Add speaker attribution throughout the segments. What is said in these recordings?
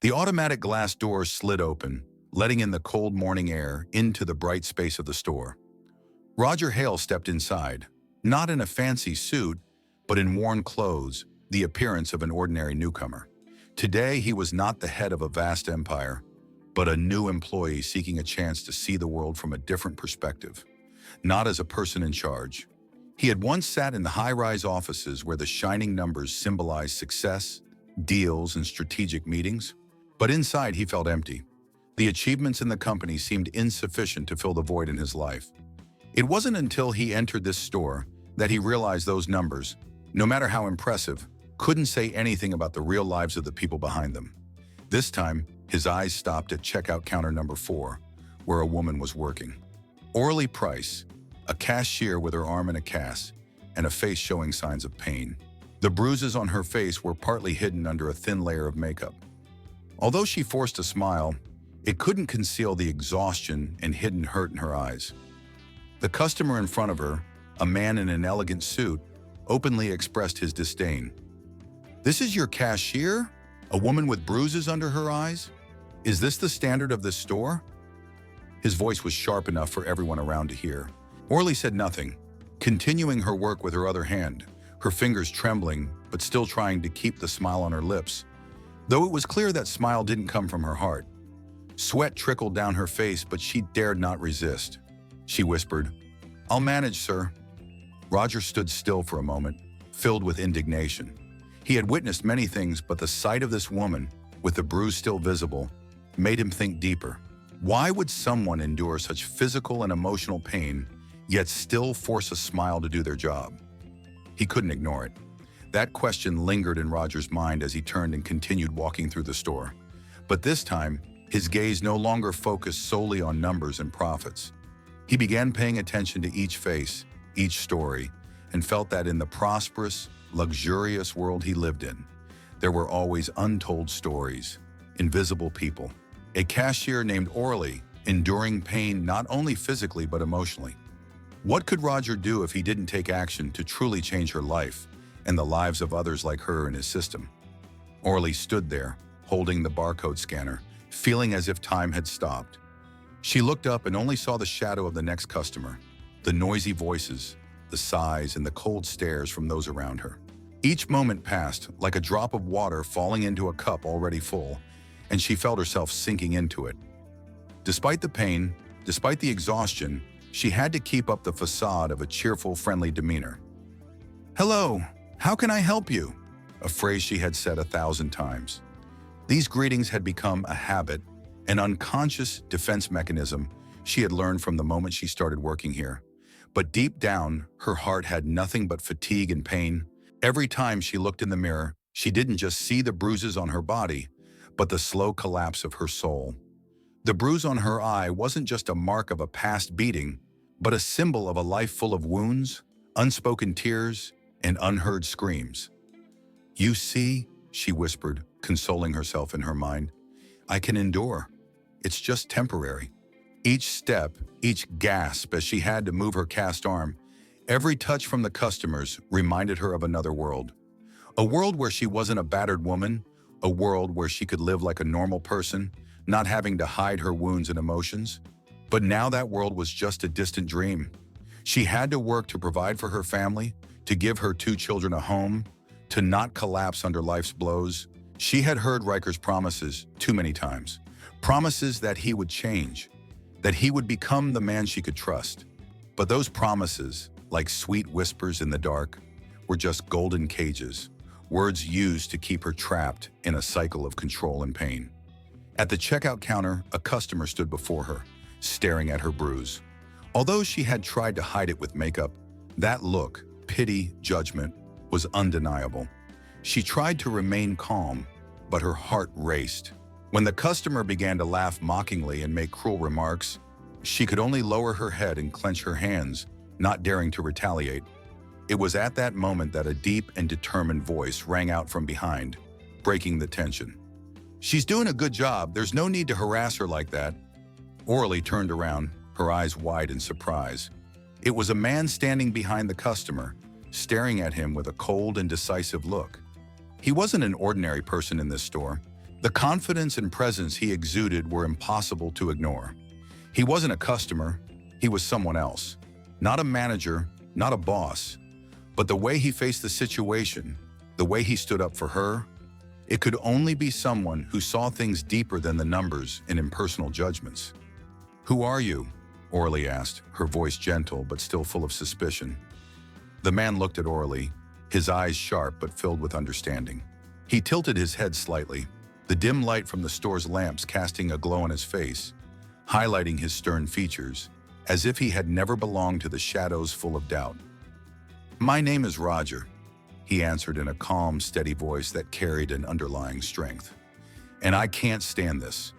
Speaker 1: The automatic glass doors slid open, letting in the cold morning air into the bright space of the store. Roger Hale stepped inside, not in a fancy suit, but in worn clothes, the appearance of an ordinary newcomer. Today, he was not the head of a vast empire, but a new employee seeking a chance to see the world from a different perspective, not as a person in charge. He had once sat in the high-rise offices where the shining numbers symbolized success, deals, and strategic meetings. But inside, he felt empty. The achievements in the company seemed insufficient to fill the void in his life. It wasn't until he entered this store that he realized those numbers, no matter how impressive, couldn't say anything about the real lives of the people behind them. This time, his eyes stopped at checkout counter number 4, where a woman was working. Orly Price, a cashier with her arm in a cast and a face showing signs of pain. The bruises on her face were partly hidden under a thin layer of makeup. Although she forced a smile, it couldn't conceal the exhaustion and hidden hurt in her eyes. The customer in front of her, a man in an elegant suit, openly expressed his disdain. "This is your cashier? A woman with bruises under her eyes? Is this the standard of this store?" His voice was sharp enough for everyone around to hear. Orly said nothing, continuing her work with her other hand, her fingers trembling but still trying to keep the smile on her lips, though it was clear that smile didn't come from her heart. Sweat trickled down her face, but she dared not resist. She whispered, "I'll manage, sir." Roger stood still for a moment, filled with indignation. He had witnessed many things, but the sight of this woman, with the bruise still visible, made him think deeper. Why would someone endure such physical and emotional pain, yet still force a smile to do their job? He couldn't ignore it. That question lingered in Roger's mind as he turned and continued walking through the store. But this time, his gaze no longer focused solely on numbers and profits. He began paying attention to each face, each story, and felt that in the prosperous, luxurious world he lived in, there were always untold stories, invisible people. A cashier named Orly, enduring pain not only physically but emotionally. What could Roger do if he didn't take action to truly change her life and the lives of others like her in his system? Orly stood there, holding the barcode scanner, feeling as if time had stopped. She looked up and only saw the shadow of the next customer, the noisy voices, the sighs, and the cold stares from those around her. Each moment passed like a drop of water falling into a cup already full, and she felt herself sinking into it. Despite the pain, despite the exhaustion, she had to keep up the facade of a cheerful, friendly demeanor. "Hello, how can I help you?" A phrase she had said 1,000 times. These greetings had become a habit, an unconscious defense mechanism she had learned from the moment she started working here. But deep down, her heart had nothing but fatigue and pain. Every time she looked in the mirror, she didn't just see the bruises on her body, but the slow collapse of her soul. The bruise on her eye wasn't just a mark of a past beating, but a symbol of a life full of wounds, unspoken tears, and unheard screams. "You see," she whispered, consoling herself in her mind, "I can endure. It's just temporary." Each step, each gasp as she had to move her cast arm, every touch from the customers reminded her of another world. A world where she wasn't a battered woman, a world where she could live like a normal person, not having to hide her wounds and emotions. But now that world was just a distant dream. She had to work to provide for her family, to give her 2 children a home, to not collapse under life's blows. She had heard Riker's promises too many times. Promises that he would change, that he would become the man she could trust. But those promises, like sweet whispers in the dark, were just golden cages, words used to keep her trapped in a cycle of control and pain. At the checkout counter, a customer stood before her, staring at her bruise. Although she had tried to hide it with makeup, that look, pity, judgment, was undeniable. She tried to remain calm, but her heart raced. When the customer began to laugh mockingly and make cruel remarks, she could only lower her head and clench her hands, not daring to retaliate. It was at that moment that a deep and determined voice rang out from behind, breaking the tension. "She's doing a good job. There's no need to harass her like that." Orly turned around, her eyes wide in surprise. It was a man standing behind the customer, staring at him with a cold and decisive look. He wasn't an ordinary person in this store. The confidence and presence he exuded were impossible to ignore. He wasn't a customer, he was someone else. Not a manager, not a boss, but the way he faced the situation, the way he stood up for her, it could only be someone who saw things deeper than the numbers and impersonal judgments. "Who are you?" Orly asked, her voice gentle but still full of suspicion. The man looked at Orly, his eyes sharp but filled with understanding. He tilted his head slightly, the dim light from the store's lamps casting a glow on his face, highlighting his stern features, as if he had never belonged to the shadows full of doubt. "My name is Roger," he answered in a calm, steady voice that carried an underlying strength. "And I can't stand this."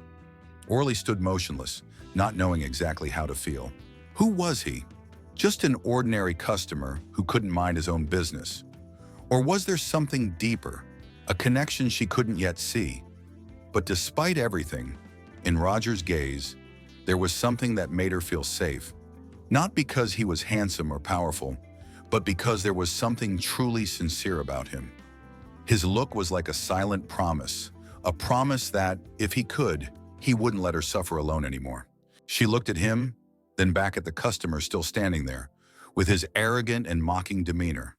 Speaker 1: Orly stood motionless, not knowing exactly how to feel. Who was he? Just an ordinary customer who couldn't mind his own business? Or was there something deeper, a connection she couldn't yet see? But despite everything, in Roger's gaze, there was something that made her feel safe. Not because he was handsome or powerful, but because there was something truly sincere about him. His look was like a silent promise, a promise that, if he could, he wouldn't let her suffer alone anymore. She looked at him, then back at the customer still standing there, with his arrogant and mocking demeanor.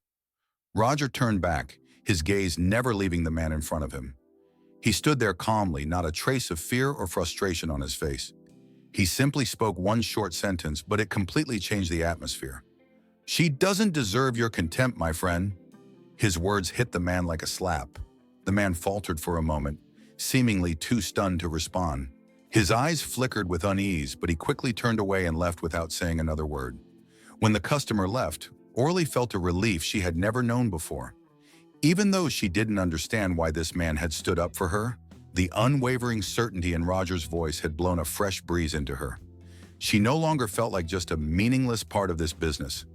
Speaker 1: Roger turned back, his gaze never leaving the man in front of him. He stood there calmly, not a trace of fear or frustration on his face. He simply spoke one short sentence, but it completely changed the atmosphere. "She doesn't deserve your contempt, my friend." His words hit the man like a slap. The man faltered for a moment, seemingly too stunned to respond. His eyes flickered with unease, but he quickly turned away and left without saying another word. When the customer left, Orly felt a relief she had never known before. Even though she didn't understand why this man had stood up for her, the unwavering certainty in Roger's voice had blown a fresh breeze into her. She no longer felt like just a meaningless part of this business.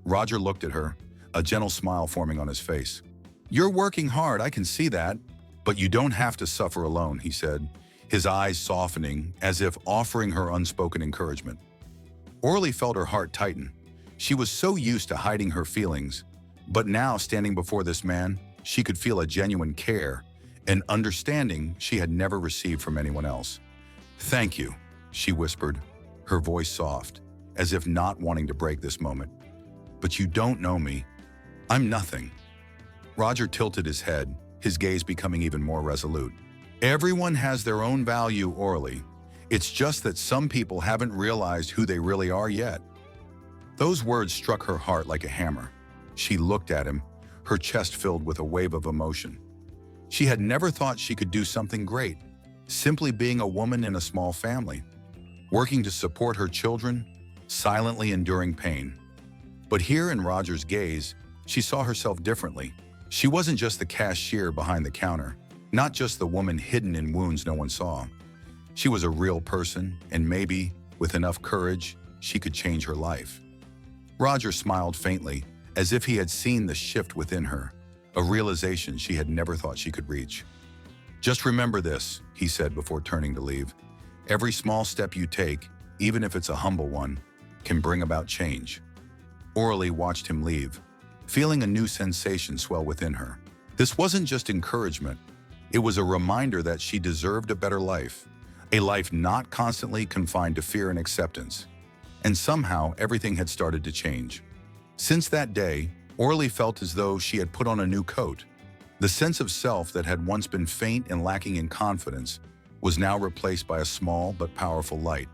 Speaker 1: Roger looked at her, a gentle smile forming on his face. "You're working hard, I can see that, but you don't have to suffer alone," he said, his eyes softening as if offering her unspoken encouragement. Orly felt her heart tighten. She was so used to hiding her feelings, but now standing before this man, she could feel a genuine care, an understanding she had never received from anyone else. "Thank you," she whispered, her voice soft, as if not wanting to break this moment. "But you don't know me. I'm nothing." Roger tilted his head, his gaze becoming even more resolute. "Everyone has their own value, Orly. It's just that some people haven't realized who they really are yet." Those words struck her heart like a hammer. She looked at him, her chest filled with a wave of emotion. She had never thought she could do something great, simply being a woman in a small family, working to support her children, silently enduring pain. But here in Roger's gaze, she saw herself differently. She wasn't just the cashier behind the counter, not just the woman hidden in wounds no one saw. She was a real person, and maybe, with enough courage, she could change her life. Roger smiled faintly, as if he had seen the shift within her, a realization she had never thought she could reach. "Just remember this," he said before turning to leave. "Every small step you take, even if it's a humble one, can bring about change." Orly watched him leave, feeling a new sensation swell within her. This wasn't just encouragement. It was a reminder that she deserved a better life, a life not constantly confined to fear and acceptance. And somehow, everything had started to change. Since that day, Orly felt as though she had put on a new coat. The sense of self that had once been faint and lacking in confidence was now replaced by a small but powerful light.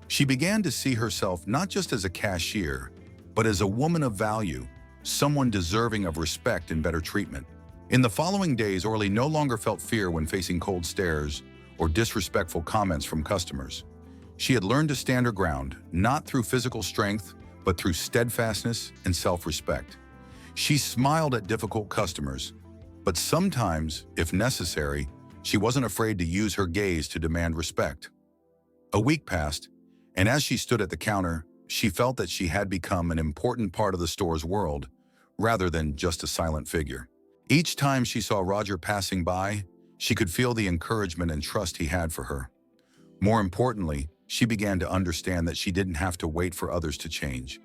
Speaker 1: She began to see herself not just as a cashier, but as a woman of value, someone deserving of respect and better treatment. In the following days, Orly no longer felt fear when facing cold stares or disrespectful comments from customers. She had learned to stand her ground, not through physical strength, but through steadfastness and self-respect. She smiled at difficult customers, but sometimes, if necessary, she wasn't afraid to use her gaze to demand respect. A week passed, and as she stood at the counter, she felt that she had become an important part of the store's world, rather than just a silent figure. Each time she saw Roger passing by, she could feel the encouragement and trust he had for her. More importantly, she began to understand that she didn't have to wait for others to change.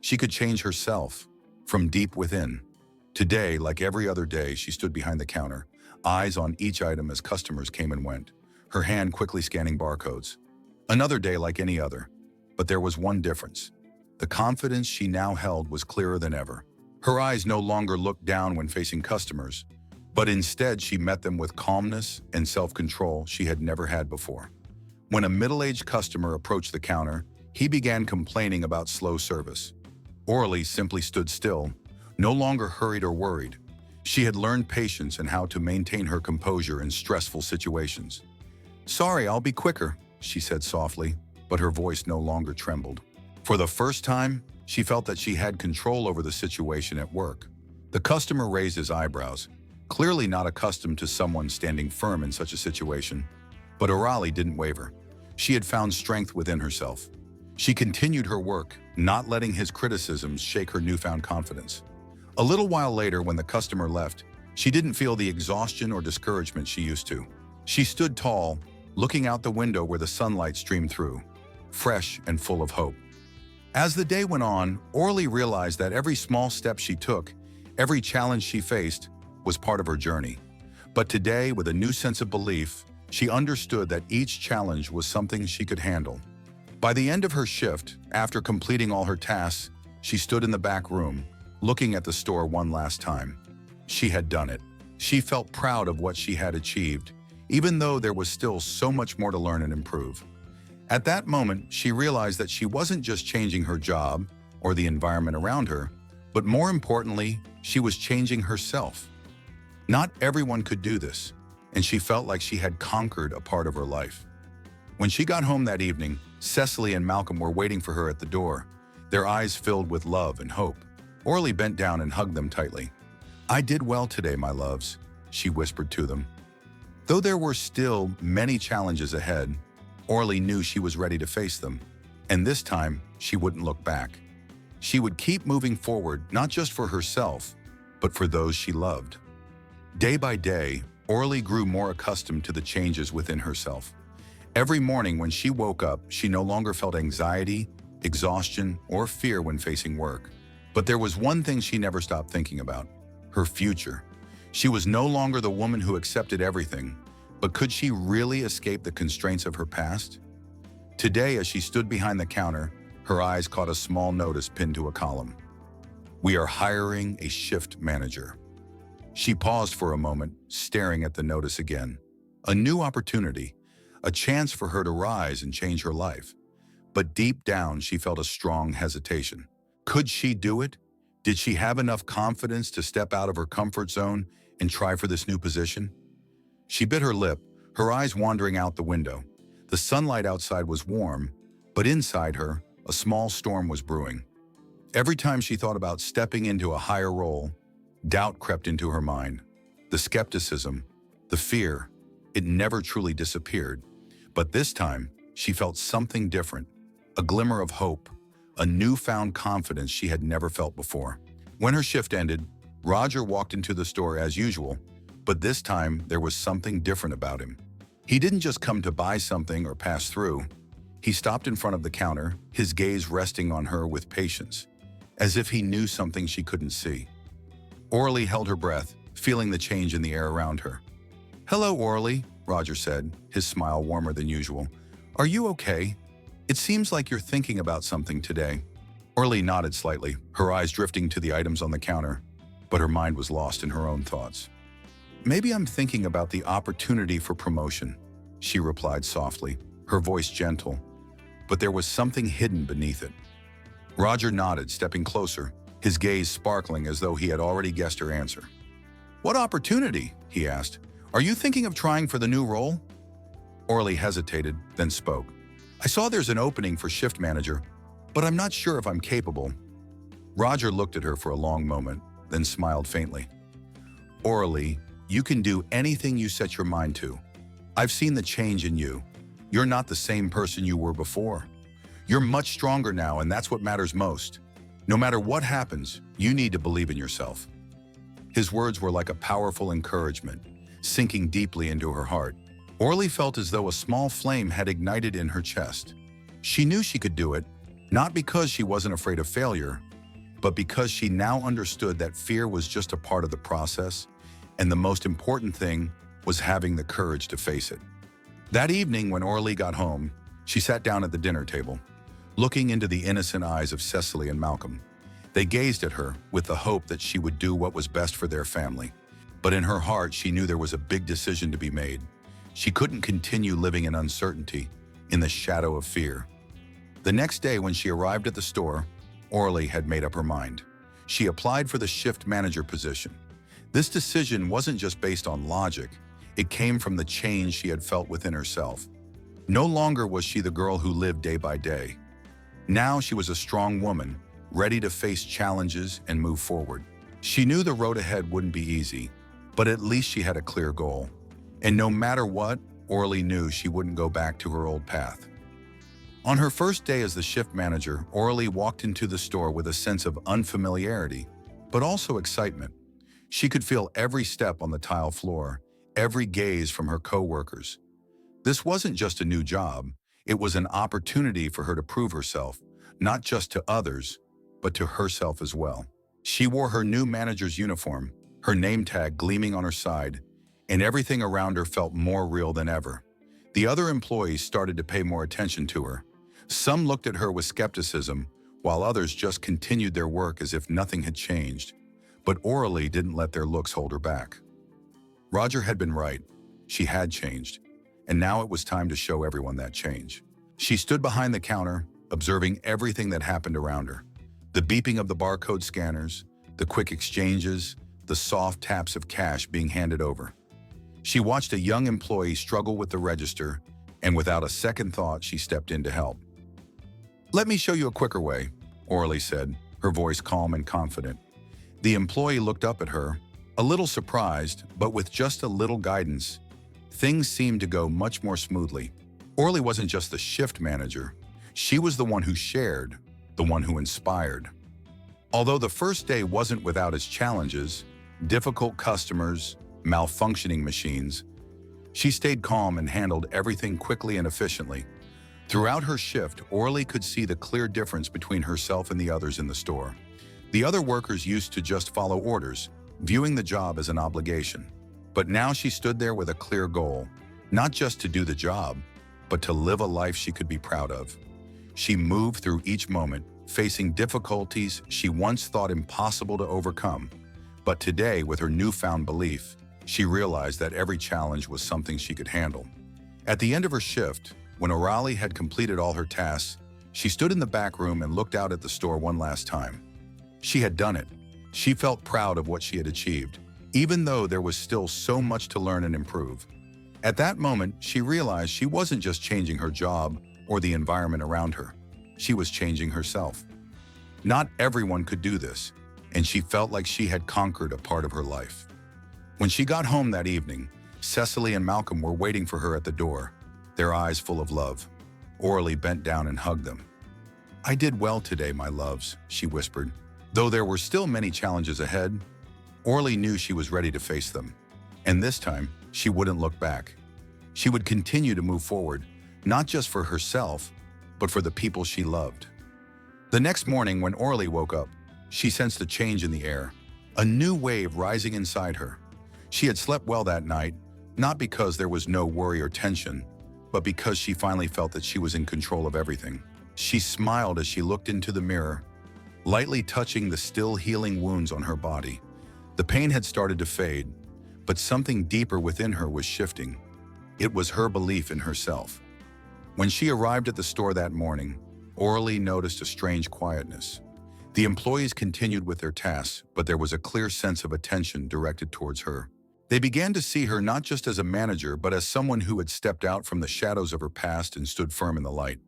Speaker 1: She could change herself, from deep within. Today, like every other day, she stood behind the counter, eyes on each item as customers came and went, her hand quickly scanning barcodes. Another day like any other, but there was one difference. The confidence she now held was clearer than ever. Her eyes no longer looked down when facing customers, but instead she met them with calmness and self-control she had never had before. When a middle-aged customer approached the counter, he began complaining about slow service. Orly simply stood still, no longer hurried or worried. She had learned patience and how to maintain her composure in stressful situations. "Sorry, I'll be quicker," she said softly, but her voice no longer trembled. For the first time, she felt that she had control over the situation at work. The customer raised his eyebrows, clearly not accustomed to someone standing firm in such a situation. But Orly didn't waver. She had found strength within herself. She continued her work, not letting his criticisms shake her newfound confidence. A little while later, when the customer left, she didn't feel the exhaustion or discouragement she used to. She stood tall, looking out the window where the sunlight streamed through, fresh and full of hope. As the day went on, Orly realized that every small step she took, every challenge she faced, was part of her journey. But today, with a new sense of belief, she understood that each challenge was something she could handle. By the end of her shift, after completing all her tasks, she stood in the back room, looking at the store one last time. She had done it. She felt proud of what she had achieved, even though there was still so much more to learn and improve. At that moment, she realized that she wasn't just changing her job or the environment around her, but more importantly, she was changing herself. Not everyone could do this, and she felt like she had conquered a part of her life. When she got home that evening, Cecily and Malcolm were waiting for her at the door, their eyes filled with love and hope. Orly bent down and hugged them tightly. "I did well today, my loves," she whispered to them. Though there were still many challenges ahead, Orly knew she was ready to face them, and this time she wouldn't look back. She would keep moving forward, not just for herself, but for those she loved. Day by day, Orly grew more accustomed to the changes within herself. Every morning when she woke up, she no longer felt anxiety, exhaustion, or fear when facing work. But there was one thing she never stopped thinking about: her future. She was no longer the woman who accepted everything, but could she really escape the constraints of her past? Today, as she stood behind the counter, her eyes caught a small notice pinned to a column. "We are hiring a shift manager." She paused for a moment, staring at the notice again. A new opportunity, a chance for her to rise and change her life. But deep down, she felt a strong hesitation. Could she do it? Did she have enough confidence to step out of her comfort zone and try for this new position? She bit her lip, her eyes wandering out the window. The sunlight outside was warm, but inside her, a small storm was brewing. Every time she thought about stepping into a higher role, doubt crept into her mind. The skepticism, the fear, it never truly disappeared. But this time, she felt something different, a glimmer of hope, a newfound confidence she had never felt before. When her shift ended, Roger walked into the store as usual, but this time there was something different about him. He didn't just come to buy something or pass through. He stopped in front of the counter, his gaze resting on her with patience, as if he knew something she couldn't see. Orly held her breath, feeling the change in the air around her. "Hello, Orly," Roger said, his smile warmer than usual. "Are you okay? It seems like you're thinking about something today." Orly nodded slightly, her eyes drifting to the items on the counter, but her mind was lost in her own thoughts. "Maybe I'm thinking about the opportunity for promotion," she replied softly, her voice gentle, but there was something hidden beneath it. Roger nodded, stepping closer, his gaze sparkling as though he had already guessed her answer. "What opportunity?" he asked. "Are you thinking of trying for the new role?" Orly hesitated, then spoke. "I saw there's an opening for shift manager, but I'm not sure if I'm capable." Roger looked at her for a long moment, then smiled faintly. "Orly, you can do anything you set your mind to. I've seen the change in you. You're not the same person you were before. You're much stronger now, and that's what matters most. No matter what happens, you need to believe in yourself." His words were like a powerful encouragement, sinking deeply into her heart. Orly felt as though a small flame had ignited in her chest. She knew she could do it, not because she wasn't afraid of failure, but because she now understood that fear was just a part of the process, and the most important thing was having the courage to face it. That evening, when Orly got home, she sat down at the dinner table, looking into the innocent eyes of Cecily and Malcolm. They gazed at her with the hope that she would do what was best for their family. But in her heart, she knew there was a big decision to be made. She couldn't continue living in uncertainty, in the shadow of fear. The next day, when she arrived at the store, Orly had made up her mind. She applied for the shift manager position. This decision wasn't just based on logic. It came from the change she had felt within herself. No longer was she the girl who lived day by day. Now she was a strong woman, ready to face challenges and move forward. She knew the road ahead wouldn't be easy, but at least she had a clear goal. And no matter what, Orly knew she wouldn't go back to her old path. On her first day as the shift manager, Orly walked into the store with a sense of unfamiliarity, but also excitement. She could feel every step on the tile floor, every gaze from her coworkers. This wasn't just a new job, it was an opportunity for her to prove herself, not just to others, but to herself as well. She wore her new manager's uniform, her name tag gleaming on her side, and everything around her felt more real than ever. The other employees started to pay more attention to her. Some looked at her with skepticism, while others just continued their work as if nothing had changed. But Orly didn't let their looks hold her back. Roger had been right. She had changed. And now it was time to show everyone that change. She stood behind the counter, observing everything that happened around her. The beeping of the barcode scanners, the quick exchanges, the soft taps of cash being handed over. She watched a young employee struggle with the register, and without a second thought, she stepped in to help. "Let me show you a quicker way," Orly said, her voice calm and confident. The employee looked up at her, a little surprised, but with just a little guidance, things seemed to go much more smoothly. Orly wasn't just the shift manager. She was the one who shared, the one who inspired. Although the first day wasn't without its challenges, difficult customers, malfunctioning machines, she stayed calm and handled everything quickly and efficiently. Throughout her shift, Orly could see the clear difference between herself and the others in the store. The other workers used to just follow orders, viewing the job as an obligation. But now she stood there with a clear goal, not just to do the job, but to live a life she could be proud of. She moved through each moment, facing difficulties she once thought impossible to overcome. But today, with her newfound belief, she realized that every challenge was something she could handle. At the end of her shift, when Orly had completed all her tasks, she stood in the back room and looked out at the store one last time. She had done it. She felt proud of what she had achieved, even though there was still so much to learn and improve. At that moment, she realized she wasn't just changing her job or the environment around her. She was changing herself. Not everyone could do this, and she felt like she had conquered a part of her life. When she got home that evening, Cecily and Malcolm were waiting for her at the door, their eyes full of love. Orly bent down and hugged them. "I did well today, my loves," she whispered. Though there were still many challenges ahead, Orly knew she was ready to face them. And this time, she wouldn't look back. She would continue to move forward, not just for herself, but for the people she loved. The next morning, when Orly woke up, she sensed a change in the air, a new wave rising inside her. She had slept well that night, not because there was no worry or tension, but because she finally felt that she was in control of everything. She smiled as she looked into the mirror, lightly touching the still healing wounds on her body. The pain had started to fade, but something deeper within her was shifting. It was her belief in herself. When she arrived at the store that morning, Orly noticed a strange quietness. The employees continued with their tasks, but there was a clear sense of attention directed towards her. They began to see her not just as a manager, but as someone who had stepped out from the shadows of her past and stood firm in the light.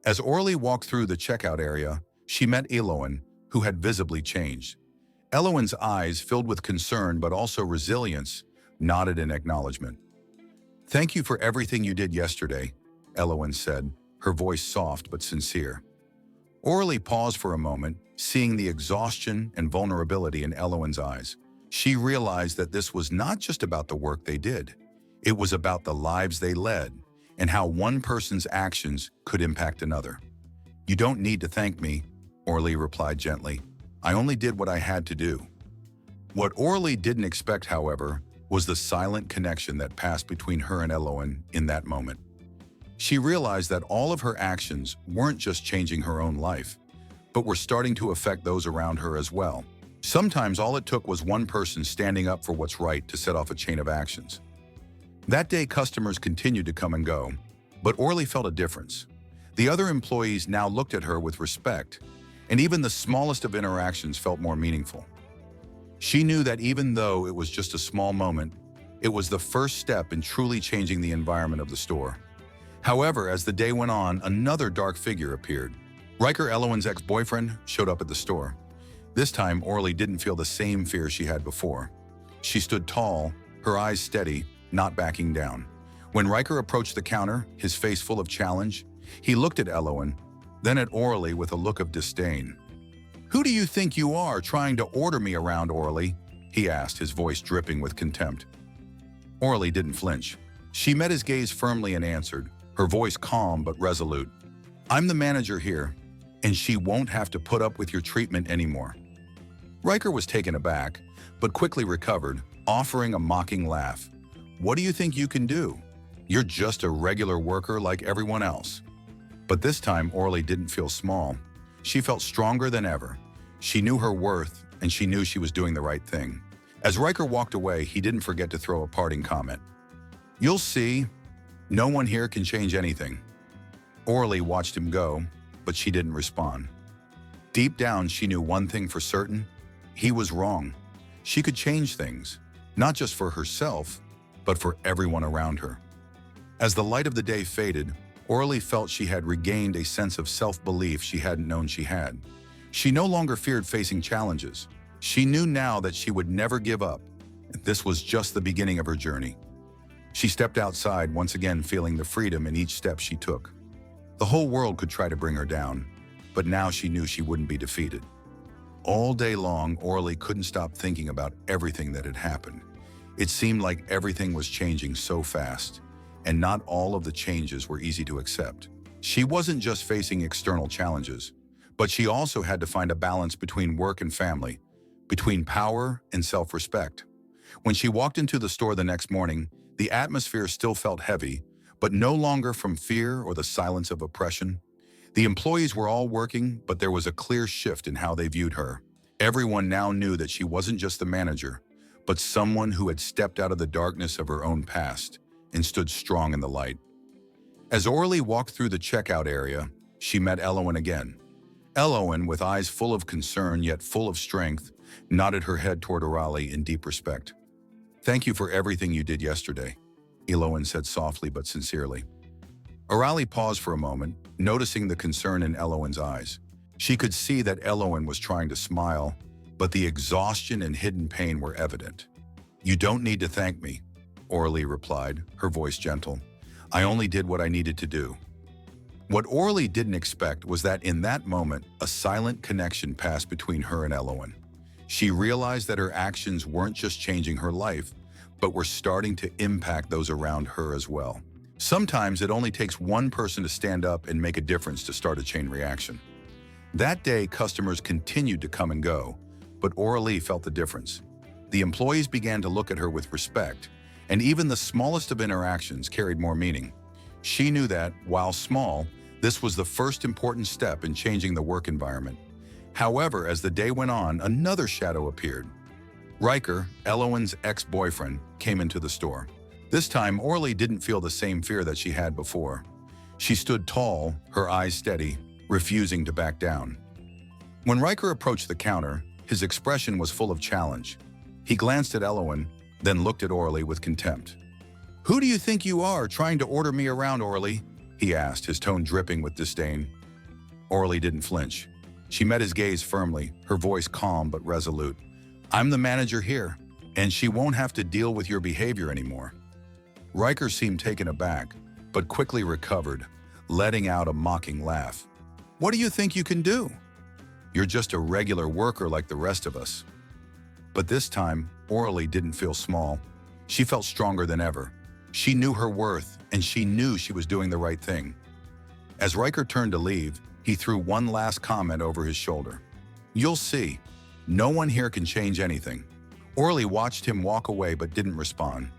Speaker 1: As Orly walked through the checkout area, she met Eloin, who had visibly changed. Eloin's eyes, filled with concern but also resilience, nodded in acknowledgement. "Thank you for everything you did yesterday," Eloin said, her voice soft but sincere. Orly paused for a moment, seeing the exhaustion and vulnerability in Eloin's eyes. She realized that this was not just about the work they did. It was about the lives they led and how one person's actions could impact another. "You don't need to thank me," Orly replied gently. "I only did what I had to do." What Orly didn't expect, however, was the silent connection that passed between her and Elowen in that moment. She realized that all of her actions weren't just changing her own life, but were starting to affect those around her as well. Sometimes all it took was one person standing up for what's right to set off a chain of actions. That day, customers continued to come and go, but Orly felt a difference. The other employees now looked at her with respect, and even the smallest of interactions felt more meaningful. She knew that even though it was just a small moment, it was the first step in truly changing the environment of the store. However, as the day went on, another dark figure appeared. Riker Elowen's ex-boyfriend showed up at the store. This time, Orly didn't feel the same fear she had before. She stood tall, her eyes steady, not backing down. When Riker approached the counter, his face full of challenge, he looked at Elowen, then at Orly with a look of disdain. "Who do you think you are, trying to order me around, Orly?" he asked, his voice dripping with contempt. Orly didn't flinch. She met his gaze firmly and answered, her voice calm but resolute. "I'm the manager here, and she won't have to put up with your treatment anymore." Riker was taken aback, but quickly recovered, offering a mocking laugh. "What do you think you can do? You're just a regular worker like everyone else." But this time, Orly didn't feel small. She felt stronger than ever. She knew her worth, and she knew she was doing the right thing. As Riker walked away, he didn't forget to throw a parting comment. "You'll see, no one here can change anything." Orly watched him go, but she didn't respond. Deep down, she knew one thing for certain: he was wrong. She could change things, not just for herself, but for everyone around her. As the light of the day faded, Orly felt she had regained a sense of self-belief she hadn't known she had. She no longer feared facing challenges. She knew now that she would never give up, and this was just the beginning of her journey. She stepped outside, once again feeling the freedom in each step she took. The whole world could try to bring her down, but now she knew she wouldn't be defeated. All day long, Orly couldn't stop thinking about everything that had happened. It seemed like everything was changing so fast, and not all of the changes were easy to accept. She wasn't just facing external challenges, but she also had to find a balance between work and family, between power and self-respect. When she walked into the store the next morning, the atmosphere still felt heavy, but no longer from fear or the silence of oppression. The employees were all working, but there was a clear shift in how they viewed her. Everyone now knew that she wasn't just the manager, but someone who had stepped out of the darkness of her own past and stood strong in the light. As Orly walked through the checkout area, she met Elowen again. Elowen, with eyes full of concern yet full of strength, nodded her head toward Orly in deep respect. "Thank you for everything you did yesterday," Elowen said softly but sincerely. Orly paused for a moment, noticing the concern in Elowen's eyes. She could see that Elowen was trying to smile, but the exhaustion and hidden pain were evident. "You don't need to thank me," Orly replied, her voice gentle. "I only did what I needed to do." What Orly didn't expect was that in that moment, a silent connection passed between her and Elowen. She realized that her actions weren't just changing her life, but were starting to impact those around her as well. Sometimes it only takes one person to stand up and make a difference to start a chain reaction. That day, customers continued to come and go, but Orly felt the difference. The employees began to look at her with respect, and even the smallest of interactions carried more meaning. She knew that, while small, this was the first important step in changing the work environment. However, as the day went on, another shadow appeared. Riker, Elowen's ex-boyfriend, came into the store. This time, Orly didn't feel the same fear that she had before. She stood tall, her eyes steady, refusing to back down. When Riker approached the counter, his expression was full of challenge. He glanced at Elowen, then looked at Orly with contempt. "Who do you think you are, trying to order me around, Orly?" he asked, his tone dripping with disdain. Orly didn't flinch. She met his gaze firmly, her voice calm but resolute. "I'm the manager here, and she won't have to deal with your behavior anymore." Riker seemed taken aback, but quickly recovered, letting out a mocking laugh. "What do you think you can do? You're just a regular worker like the rest of us." But this time, Orly didn't feel small. She felt stronger than ever. She knew her worth, and she knew she was doing the right thing. As Riker turned to leave, he threw one last comment over his shoulder. "You'll see. No one here can change anything. Orly watched him walk away but didn't respond.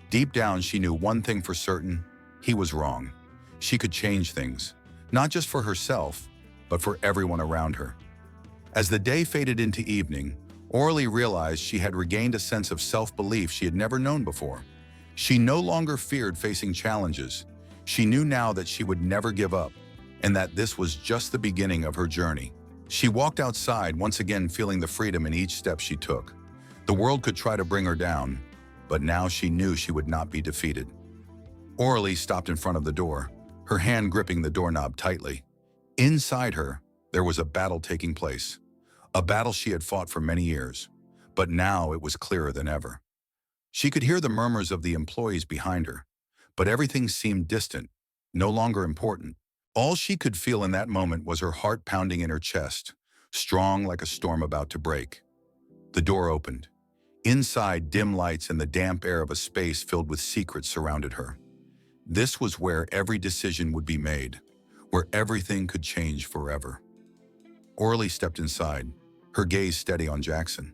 Speaker 1: Deep down, she knew one thing for certain: he was wrong. She could change things, not just for herself, but for everyone around her. As the day faded into evening, Orly realized she had regained a sense of self-belief she had never known before. She no longer feared facing challenges. She knew now that she would never give up, and that this was just the beginning of her journey. She walked outside, once again feeling the freedom in each step she took. The world could try to bring her down, but now she knew she would not be defeated. Orly stopped in front of the door, her hand gripping the doorknob tightly. Inside her, there was a battle taking place. A battle she had fought for many years, but now it was clearer than ever. She could hear the murmurs of the employees behind her, but everything seemed distant, no longer important. All she could feel in that moment was her heart pounding in her chest, strong like a storm about to break. The door opened. Inside, dim lights and the damp air of a space filled with secrets surrounded her. This was where every decision would be made, where everything could change forever. Orly stepped inside, her gaze steady on Jackson.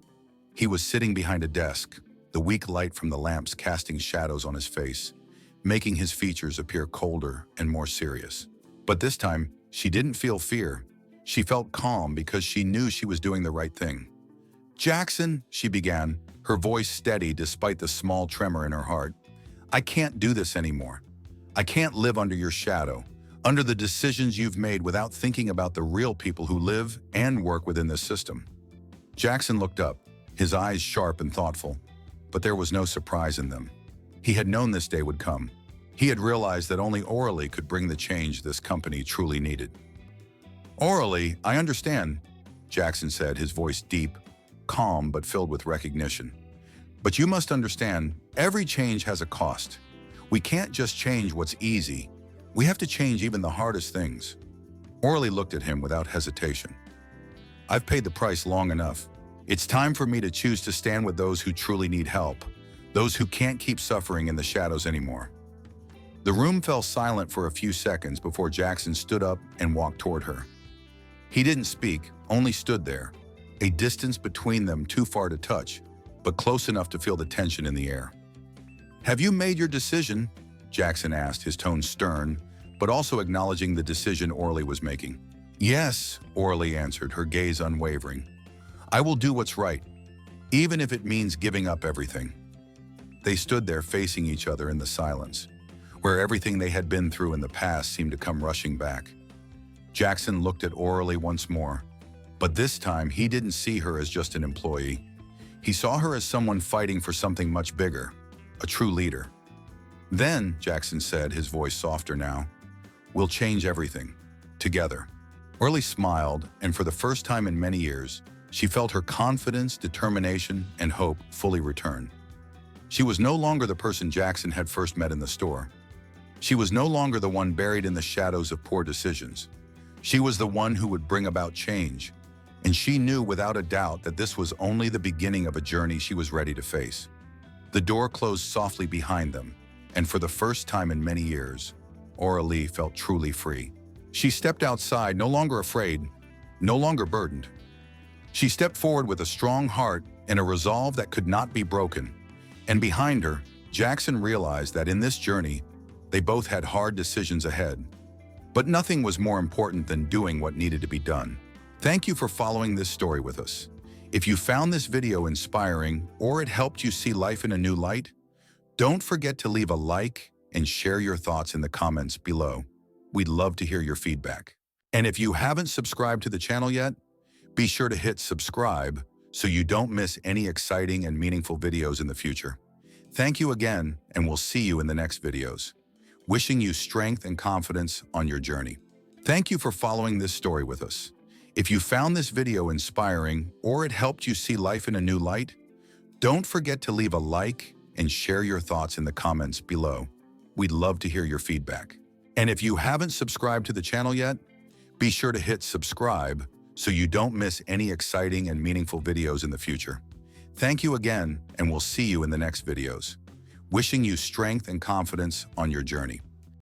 Speaker 1: He was sitting behind a desk, the weak light from the lamps casting shadows on his face, making his features appear colder and more serious. But this time, she didn't feel fear. She felt calm because she knew she was doing the right thing. "Jackson," she began, her voice steady despite the small tremor in her heart. "I can't do this anymore. I can't live under your shadow, under the decisions you've made without thinking about the real people who live and work within this system." Jackson looked up, his eyes sharp and thoughtful, but there was no surprise in them. He had known this day would come. He had realized that only Orly could bring the change this company truly needed. "Orly, I understand," Jackson said, his voice deep, calm but filled with recognition. "But you must understand, every change has a cost. We can't just change what's easy. We have to change even the hardest things." Orly looked at him without hesitation. "I've paid the price long enough. It's time for me to choose to stand with those who truly need help, those who can't keep suffering in the shadows anymore." The room fell silent for a few seconds before Jackson stood up and walked toward her. He didn't speak, only stood there, a distance between them too far to touch, but close enough to feel the tension in the air. "Have you made your decision?" Jackson asked, his tone stern, but also acknowledging the decision Orly was making. "Yes," Orly answered, her gaze unwavering. "I will do what's right, even if it means giving up everything." They stood there facing each other in the silence, where everything they had been through in the past seemed to come rushing back. Jackson looked at Orly once more, but this time he didn't see her as just an employee. He saw her as someone fighting for something much bigger, a true leader. "Then," Jackson said, his voice softer now, "we'll change everything, together." Orly smiled, and for the first time in many years, she felt her confidence, determination, and hope fully return. She was no longer the person Jackson had first met in the store. She was no longer the one buried in the shadows of poor decisions. She was the one who would bring about change, and she knew without a doubt that this was only the beginning of a journey she was ready to face. The door closed softly behind them, and for the first time in many years, Orly felt truly free. She stepped outside, no longer afraid, no longer burdened. She stepped forward with a strong heart and a resolve that could not be broken. And behind her, Jackson realized that in this journey, they both had hard decisions ahead. But nothing was more important than doing what needed to be done. Thank you for following this story with us. If you found this video inspiring or it helped you see life in a new light, don't forget to leave a like and share your thoughts in the comments below. We'd love to hear your feedback. And if you haven't subscribed to the channel yet, be sure to hit subscribe so you don't miss any exciting and meaningful videos in the future. Thank you again, and we'll see you in the next videos. Wishing you strength and confidence on your journey. Thank you for following this story with us. If you found this video inspiring or it helped you see life in a new light, don't forget to leave a like and share your thoughts in the comments below. We'd love to hear your feedback. And if you haven't subscribed to the channel yet, be sure to hit subscribe so you don't miss any exciting and meaningful videos in the future. Thank you again, and we'll see you in the next videos. Wishing you strength and confidence on your journey.